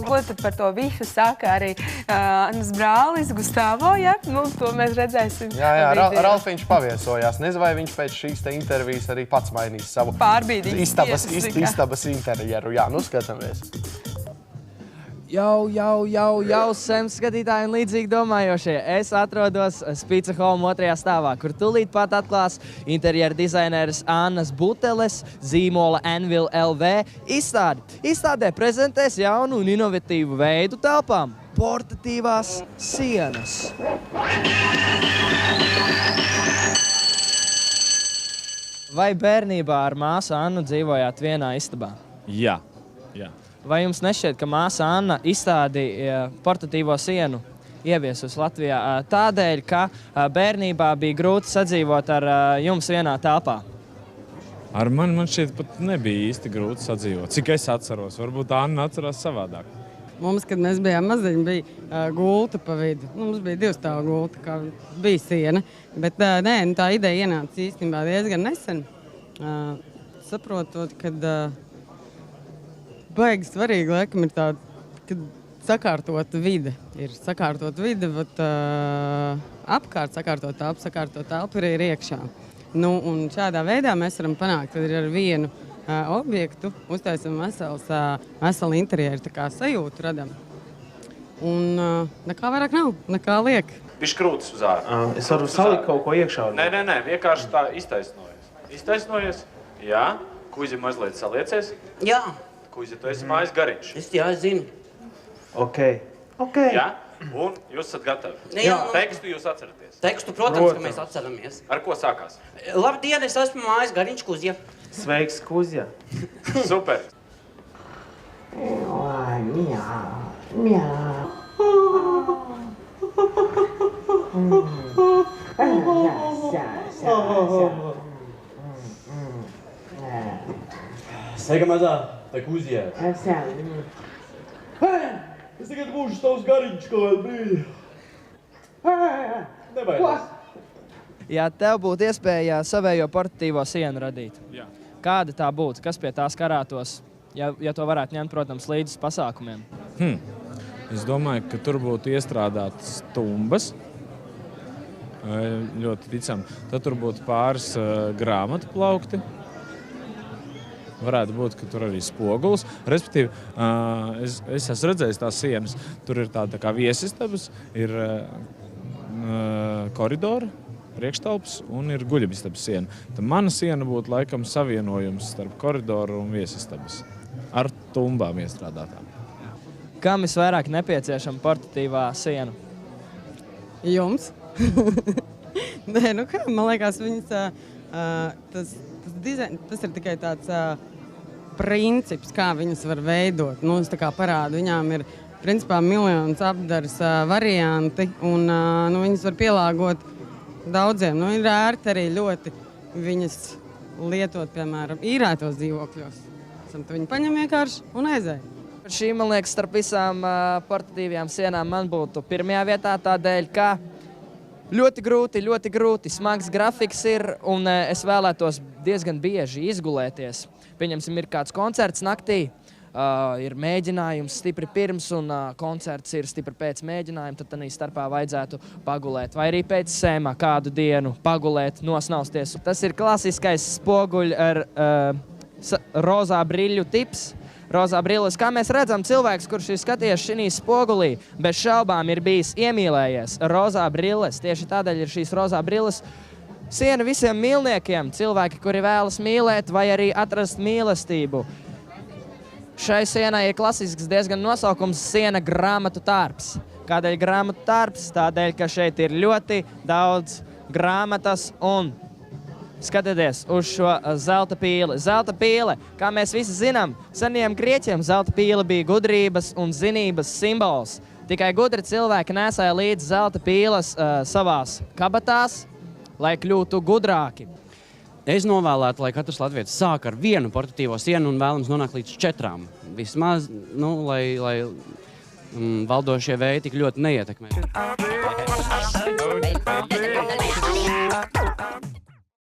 Ko tad par to visu saka arī Annas brālis Gustavo, ja? Nu, to mēs redzēsim. Jā, Ralfiņš paviesojās. Nezinu, vai viņš pēc šīs te intervijas arī pats mainīs savu istabas interjeru. Jā, nu skatāmies. Jau, sem skatītāji un līdzīgi domājošie. Es atrodos Spica Home 2. stāvā, kur tūlīt pat atklās interjera dizaineris Annas Buteles zīmola Anvil LV izstādi. Izstādē prezentēs jaunu un inovatīvu veidu telpām – portatīvās sienas. Vai bērnībā ar māsu Annu dzīvojāt vienā istabā? Jā. Vai jums nešķiet, ka māsa Anna izstādi portatīvo sienu ieviesus Latvijā tādēļ, ka bērnībā bija grūti sadzīvot ar jums vienā telpā? Ar mani man šķiet pat nebija īsti grūti sadzīvot. Cik es atceros, varbūt Anna atcerās savādāk. Mums, kad mēs bijām maziņi, bija gulta pa vidu. Mums bija 2 stāvu gulta, kā bija siena. Bet tā ideja ienāca īstenībā diezgan nesen. Saprotot, kad baigi svarīgi, laikam, ir tāda, kad sakārtota vide. Ir sakārtota vide, bet apkārt sakārtot telpu ir iekšā. Nu, un šādā veidā mēs varam panākt, kad ir ar vienu objektu uztaisam veselu interjeru, tā kā sajūtu radam. Un nekā vairāk nav, nekā liek. Bišķi krūtis uz ārā. Es varu salikt kaut ko iekšā? Nē, vienkārši tā iztaisnojies. Iztaisnojies, jā. Kuizi mazliet saliecies. Jā. Kuizi, tu esi mājas gariņš. Es zinu. Ok. Jā, un jūs esat gatavi. Jā. Tekstu jūs atceraties. Tekstu, protams, ka mēs atceramies. Ar ko sākās? Labdien, es esmu mājas gariņš Kuzja. Sveiks, Kuzja. Super. Sveika, mazā, tā Kuzja. Es tagad būšu tavs gariņš kādu brīdi. Nebaidies. Ja tev būtu iespēja savējo portatīvo sienu radīt, kāda tā būtu? Kas pie tās karātos, ja to varētu ņemt, protams, līdz pasākumiem? Es domāju, ka tur būtu iestrādātas tumbas. Ļoti ticam. Tad tur būtu pāris grāmatu plaukti. Varētu būt, ka tur arī spogulis. Respektīvi, es esmu redzējis tās sienas. Tur ir tā kā viesistabas, ir koridori, priekštelpas un ir guļamistabas siena. Tad mana siena būtu laikam savienojums starp koridoru un viesistabas. Ar tumbām iestrādātām. Kam visvairāk nepieciešama portatīvā siena? Jums? Nē, nu kā, man liekas, viņas, tas ir tikai tāds princips, kā viņas var veidot. Nu, es tā kā parādu, viņām ir, principā, miljonus apdaras varianti, un viņas var pielāgot daudziem. Nu, ir ērti arī ļoti viņas lietot, piemēram, īrētos dzīvokļos. Tad viņi paņem vienkārši un aizēj. Šī, man liekas, starp visām portatīvajām sienām man būtu pirmajā vietā tādēļ, ka ļoti grūti, smags grafiks ir, un es vēlētos diezgan bieži izgulēties. Pieņemsim, ir kāds koncerts naktī, ir mēģinājums stipri pirms, un koncerts ir stipri pēc mēģinājuma, tad tādā starpā vajadzētu pagulēt. Vai arī pēc sēmā kādu dienu pagulēt, nosnausties. Tas ir klasiskais spoguļu ar rozā briļu tips. Rozā brilles. Kā mēs redzam, cilvēks, kurš ir skatījies šī spogulī, bez šaubām ir bijis iemīlējies rozā brilles. Tieši tādēļ ir šīs rozā brilles siena visiem mīlniekiem, cilvēki, kuri vēlas mīlēt vai arī atrast mīlestību. Šai sienai ir klasisks diezgan nosaukums siena grāmatu tārps. Kādēļ grāmatu tārps? Tādēļ, ka šeit ir ļoti daudz grāmatas un skatieties uz šo zelta pīli. Zelta pīle, kā mēs visi zinām, seniem grieķiem zelta pīle bija gudrības un zinības simbols. Tikai gudri cilvēki nesāja līdz zelta pīles savās kabatās, lai kļūtu gudrāki. Es novēlētu, lai katrs latvietis sāk ar vienu portatīvo sienu un vēlams nonākt līdz 4. Vismaz, lai valdošie veidi tik ļoti neietekmē.